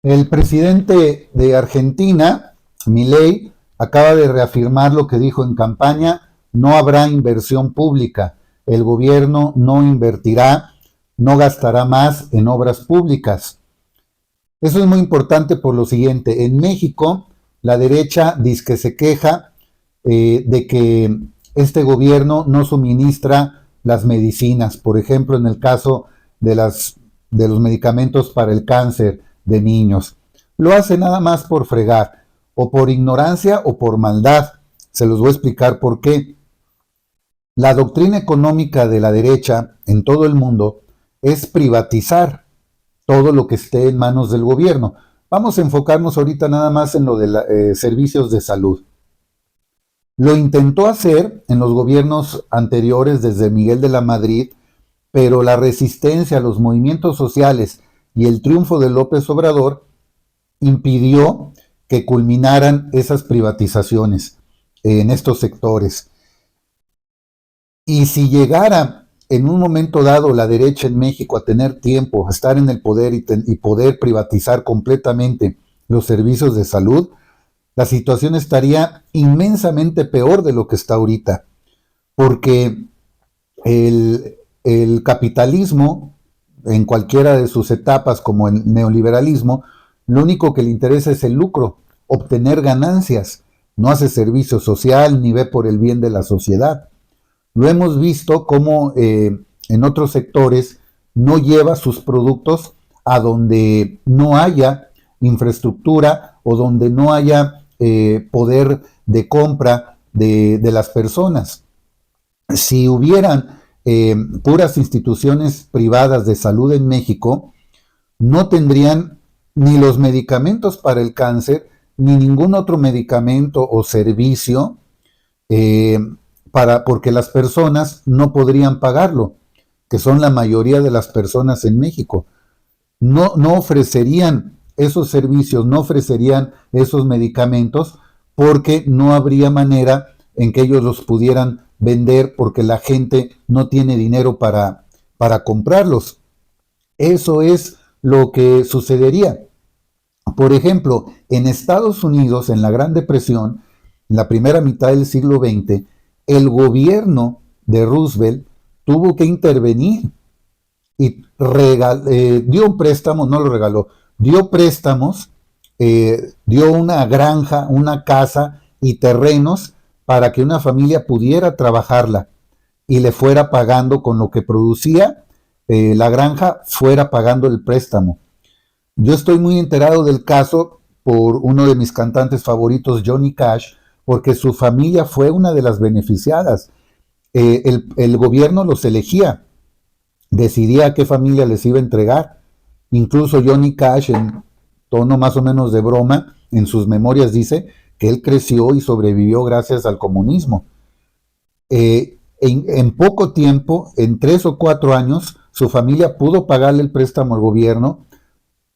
El presidente de Argentina, Milei, acaba de reafirmar lo que dijo en campaña: no habrá inversión pública, el gobierno no invertirá, no gastará más en obras públicas. Eso es muy importante por lo siguiente: en México la derecha dice que se queja de que este gobierno no suministra las medicinas, por ejemplo, en el caso de, de los medicamentos para el cáncer de niños. Lo hace nada más por fregar, o por ignorancia o por maldad. Se los voy a explicar por qué. La doctrina económica de la derecha en todo el mundo es privatizar todo lo que esté en manos del gobierno. Vamos a enfocarnos ahorita nada más en lo de servicios de salud. Lo intentó hacer en los gobiernos anteriores desde Miguel de la Madrid, pero la resistencia a los movimientos sociales y el triunfo de López Obrador impidió que culminaran esas privatizaciones en estos sectores. Y si llegara en un momento dado la derecha en México a tener tiempo, a estar en el poder y poder privatizar completamente los servicios de salud, la situación estaría inmensamente peor de lo que está ahorita, porque el capitalismo, en cualquiera de sus etapas, como el neoliberalismo, lo único que le interesa es el lucro, obtener ganancias, no hace servicio social ni ve por el bien de la sociedad. Lo hemos visto como en otros sectores no lleva sus productos a donde no haya infraestructura o donde no haya poder de compra de las personas. Si hubieran puras instituciones privadas de salud en México, no tendrían ni los medicamentos para el cáncer, ni ningún otro medicamento o servicio, eh, porque las personas no podrían pagarlo, que son la mayoría de las personas en México. No ofrecerían esos servicios, no ofrecerían esos medicamentos, porque no habría manera en que ellos los pudieran vender, porque la gente no tiene dinero para comprarlos. Eso es lo que sucedería. Por ejemplo, en Estados Unidos, en la Gran Depresión, en la primera mitad del siglo XX, el gobierno de Roosevelt tuvo que intervenir y dio un préstamo, no lo regaló, dio préstamos, dio una granja, una casa y terrenos para que una familia pudiera trabajarla y le fuera pagando con lo que producía la granja, fuera pagando el préstamo. Yo estoy muy enterado del caso por uno de mis cantantes favoritos, Johnny Cash, porque su familia fue una de las beneficiadas. El gobierno los elegía, decidía a qué familia les iba a entregar. Incluso Johnny Cash, en tono más o menos de broma, en sus memorias dice que él creció y sobrevivió gracias al comunismo. En poco tiempo, en 3 o 4 años, su familia pudo pagarle el préstamo al gobierno,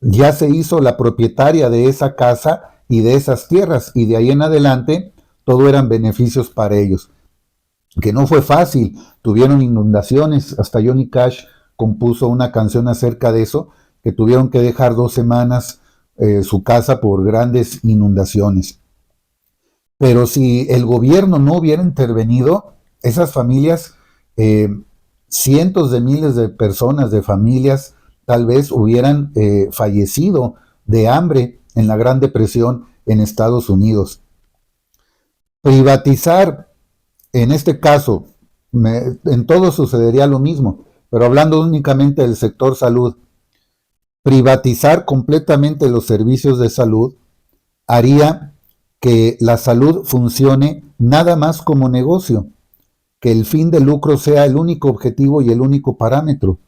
ya se hizo la propietaria de esa casa y de esas tierras, y de ahí en adelante todo eran beneficios para ellos. Que no fue fácil, tuvieron inundaciones, hasta Johnny Cash compuso una canción acerca de eso, que tuvieron que dejar 2 semanas su casa por grandes inundaciones. Pero si el gobierno no hubiera intervenido, esas familias, eh, cientos de miles de personas, de familias, tal vez hubieran fallecido de hambre en la Gran Depresión en Estados Unidos. Privatizar, en este caso, en todo sucedería lo mismo, pero hablando únicamente del sector salud, privatizar completamente los servicios de salud haría que la salud funcione nada más como negocio, que el fin de lucro sea el único objetivo y el único parámetro.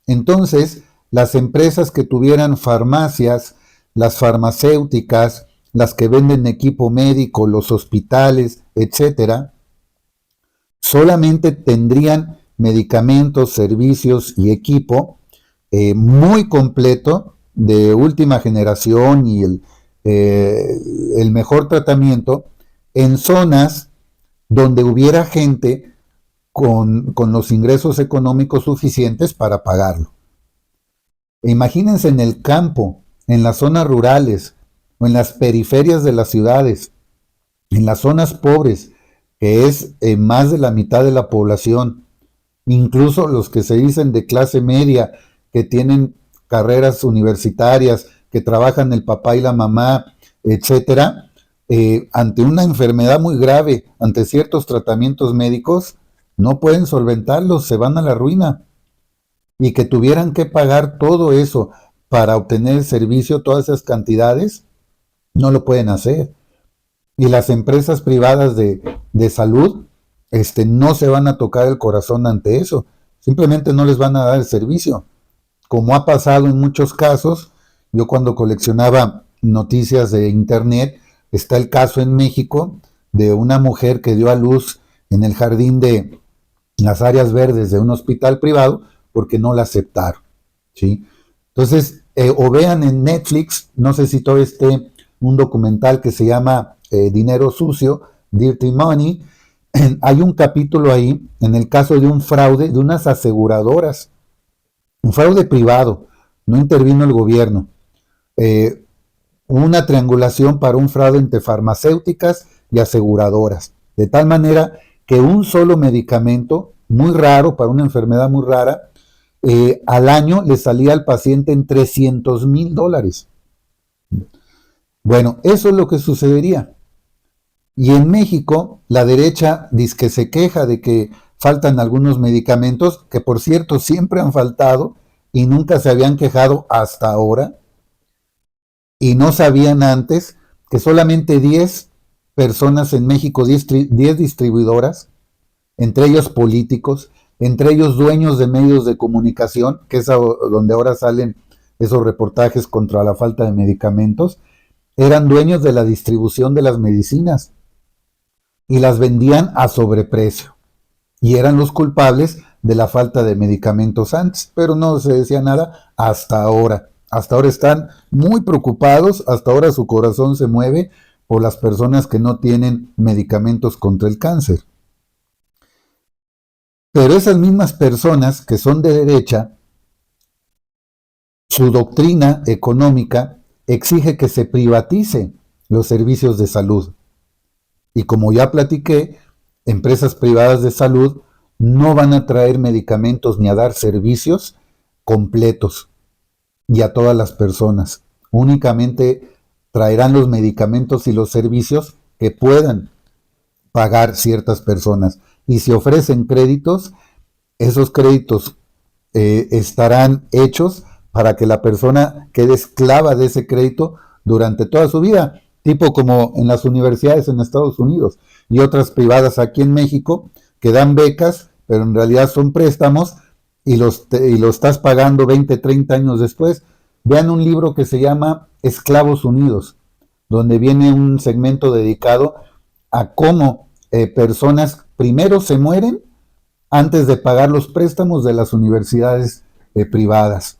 Entonces, las empresas que tuvieran farmacias, las farmacéuticas, las que venden equipo médico, los hospitales, etcétera, solamente tendrían medicamentos, servicios y equipo muy completo, de última generación y el mejor tratamiento en zonas donde hubiera gente con los ingresos económicos suficientes para pagarlo. Imagínense en el campo, en las zonas rurales o en las periferias de las ciudades, en las zonas pobres, que es más de la mitad de la población, incluso los que se dicen de clase media, que tienen carreras universitarias, que trabajan el papá y la mamá, etcétera, ante una enfermedad muy grave, ante ciertos tratamientos médicos, no pueden solventarlos, se van a la ruina. Y que tuvieran que pagar todo eso para obtener el servicio, todas esas cantidades, no lo pueden hacer. Y las empresas privadas de salud no se van a tocar el corazón ante eso. Simplemente no les van a dar el servicio. Como ha pasado en muchos casos, yo cuando coleccionaba noticias de internet, está el caso en México de una mujer que dio a luz en el jardín de las áreas verdes de un hospital privado porque no la aceptaron, ¿sí? Entonces, o vean en Netflix, no sé si todavía esté un documental que se llama Dinero Sucio, Dirty Money. Hay un capítulo ahí en el caso de un fraude de unas aseguradoras, un fraude privado, no intervino el gobierno. Una triangulación para un fraude entre farmacéuticas y aseguradoras, de tal manera que un solo medicamento, muy raro, para una enfermedad muy rara, al año le salía al paciente en $300,000. Bueno, eso es lo que sucedería. Y en México, la derecha dice que se queja de que faltan algunos medicamentos, que por cierto siempre han faltado y nunca se habían quejado hasta ahora, y no sabían antes que solamente 10 personas en México, 10 distribuidoras, entre ellos políticos, entre ellos dueños de medios de comunicación, que es donde ahora salen esos reportajes contra la falta de medicamentos, eran dueños de la distribución de las medicinas y las vendían a sobreprecio. Y eran los culpables de la falta de medicamentos antes, pero no se decía nada hasta ahora. Hasta ahora están muy preocupados, hasta ahora su corazón se mueve por las personas que no tienen medicamentos contra el cáncer. Pero esas mismas personas que son de derecha, su doctrina económica exige que se privatice los servicios de salud. Y como ya platiqué, empresas privadas de salud no van a traer medicamentos ni a dar servicios completos y a todas las personas. Únicamente traerán los medicamentos y los servicios que puedan pagar ciertas personas. Y si ofrecen créditos, esos créditos estarán hechos para que la persona quede esclava de ese crédito durante toda su vida, tipo como en las universidades en Estados Unidos y otras privadas aquí en México que dan becas, pero en realidad son préstamos y lo estás pagando 20, 30 años después. Vean un libro que se llama Esclavos Unidos, donde viene un segmento dedicado a cómo personas primero se mueren antes de pagar los préstamos de las universidades privadas.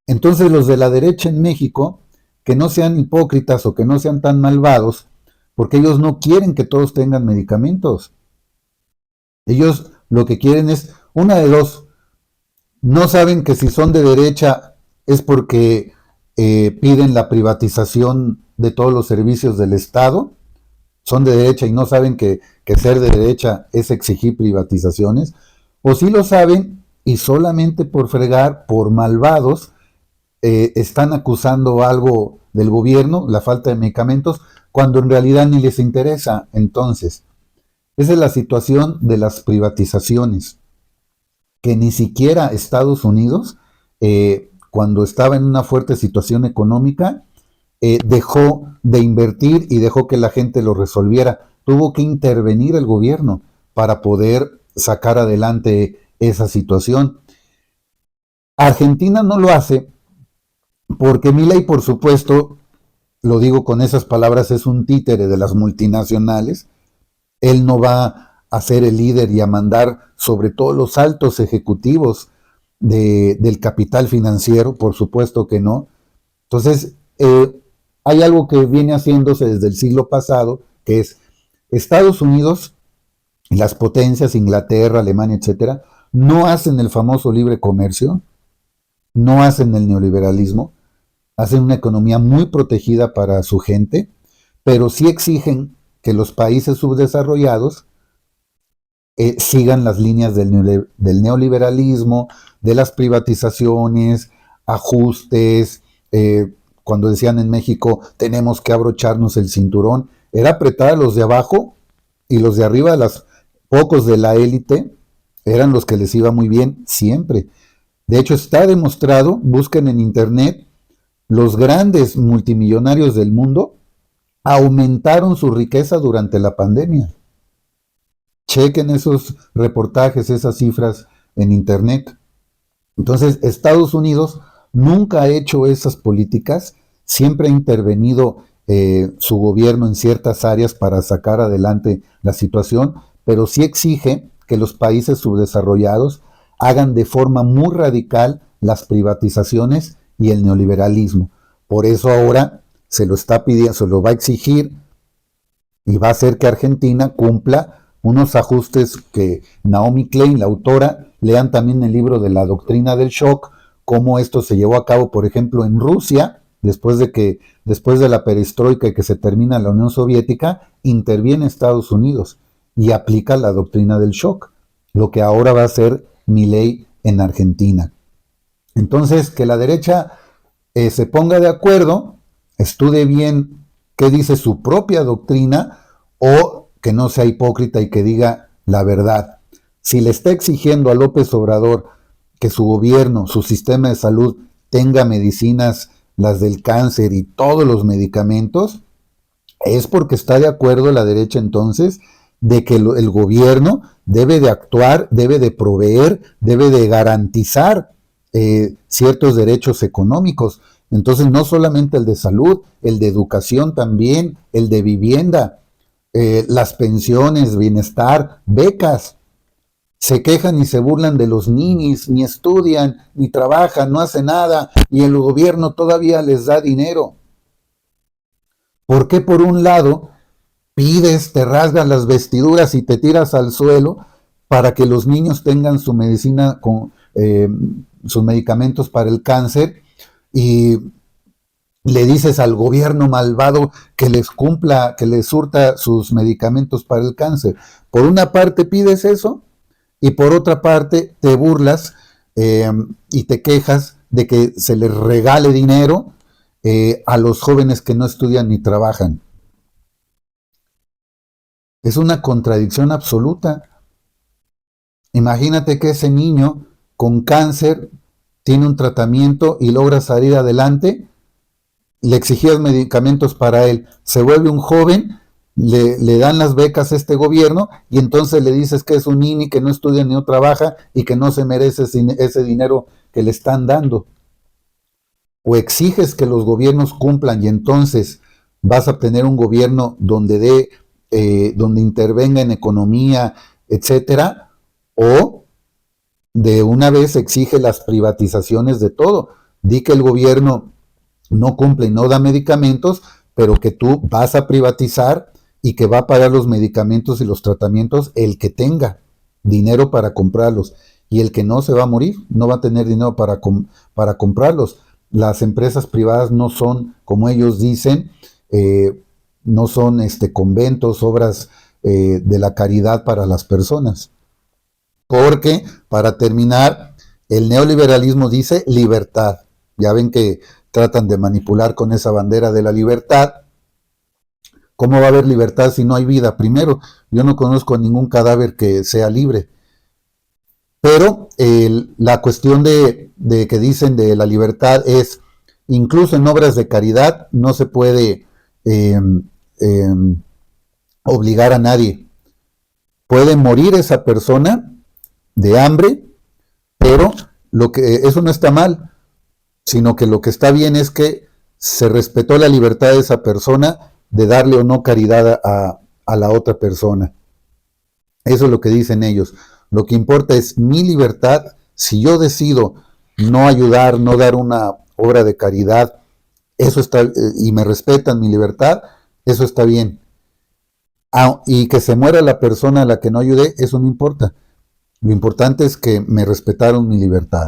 Entonces los de la derecha en México, que no sean hipócritas o que no sean tan malvados, porque ellos no quieren que todos tengan medicamentos. Ellos lo que quieren es una de dos. No saben que si son de derecha es porque piden la privatización de todos los servicios del Estado. Son de derecha y no saben que ser de derecha es exigir privatizaciones. O sí lo saben y solamente por fregar, por malvados, están acusando algo del gobierno, la falta de medicamentos, cuando en realidad ni les interesa. Entonces, esa es la situación de las privatizaciones, que ni siquiera Estados Unidos, cuando estaba en una fuerte situación económica, dejó de invertir y dejó que la gente lo resolviera. Tuvo que intervenir el gobierno para poder sacar adelante esa situación. Argentina no lo hace porque Milei, por supuesto, lo digo con esas palabras, es un títere de las multinacionales. Él no va a ser el líder y a mandar sobre todo los altos ejecutivos del capital financiero, por supuesto que no. Entonces, hay algo que viene haciéndose desde el siglo pasado, que es Estados Unidos y las potencias, Inglaterra, Alemania, etcétera, no hacen el famoso libre comercio, no hacen el neoliberalismo. hacen una economía muy protegida para su gente, pero sí exigen que los países subdesarrollados sigan las líneas del neoliberalismo, de las privatizaciones, ajustes, cuando decían en México tenemos que abrocharnos el cinturón, era apretar a los de abajo y los de arriba, los pocos de la élite, eran los que les iba muy bien siempre. De hecho, está demostrado, busquen en internet, los grandes multimillonarios del mundo aumentaron su riqueza durante la pandemia. Chequen esos reportajes, esas cifras en internet. Entonces, Estados Unidos nunca ha hecho esas políticas, siempre ha intervenido su gobierno en ciertas áreas para sacar adelante la situación, pero sí exige que los países subdesarrollados hagan de forma muy radical las privatizaciones y el neoliberalismo. Por eso ahora se lo está pidiendo, se lo va a exigir y va a hacer que Argentina cumpla unos ajustes que Naomi Klein, la autora, lean también el libro de la doctrina del shock, cómo esto se llevó a cabo, por ejemplo, en Rusia, después de la perestroika y que se termina la Unión Soviética, interviene Estados Unidos y aplica la doctrina del shock, lo que ahora va a hacer Milei en Argentina. Entonces, que la derecha se ponga de acuerdo, estudie bien qué dice su propia doctrina, o que no sea hipócrita y que diga la verdad. Si le está exigiendo a López Obrador que su gobierno, su sistema de salud tenga medicinas, las del cáncer y todos los medicamentos, es porque está de acuerdo la derecha entonces de que el gobierno debe de actuar, debe de proveer, debe de garantizar ciertos derechos económicos. Entonces no solamente el de salud, el de educación también, el de vivienda, las pensiones, bienestar, becas. Se quejan y se burlan de los ninis, ni estudian, ni trabajan, no hacen nada, y el gobierno todavía les da dinero. ¿Por qué por un lado pides, te rasgas las vestiduras y te tiras al suelo para que los niños tengan su medicina, sus medicamentos para el cáncer, y le dices al gobierno malvado que les cumpla, que les surta sus medicamentos para el cáncer? Por una parte pides eso, y por otra parte te burlas y te quejas de que se les regale dinero a los jóvenes que no estudian ni trabajan. Es una contradicción absoluta. Imagínate que ese niño con cáncer tiene un tratamiento y logra salir adelante, le exigías medicamentos para él, se vuelve un joven, le dan las becas a este gobierno y entonces le dices que es un nini, que no estudia ni no trabaja y que no se merece ese dinero que le están dando. O exiges que los gobiernos cumplan y entonces vas a tener un gobierno donde donde intervenga en economía, etcétera, o de una vez exige las privatizaciones de todo. Di que el gobierno no cumple y no da medicamentos, pero que tú vas a privatizar y que va a pagar los medicamentos y los tratamientos el que tenga dinero para comprarlos, y el que no se va a morir, no va a tener dinero para comprarlos. Las empresas privadas no son, como ellos dicen, no son conventos, obras de la caridad para las personas. Porque, para terminar, el neoliberalismo dice libertad. Ya ven que tratan de manipular con esa bandera de la libertad. ¿Cómo va a haber libertad si no hay vida? Primero, yo no conozco a ningún cadáver que sea libre. Pero la cuestión de que dicen de la libertad es, incluso en obras de caridad, no se puede obligar a nadie. Puede morir esa persona de hambre, pero eso no está mal, sino que lo que está bien es que se respetó la libertad de esa persona de darle o no caridad a la otra persona. Eso es lo que dicen ellos. Lo que importa es mi libertad. Si yo decido no ayudar, no dar una obra de caridad, eso está, y me respetan mi libertad, eso está bien. Y que se muera la persona a la que no ayudé, eso no importa. Lo importante es que me respetaron mi libertad.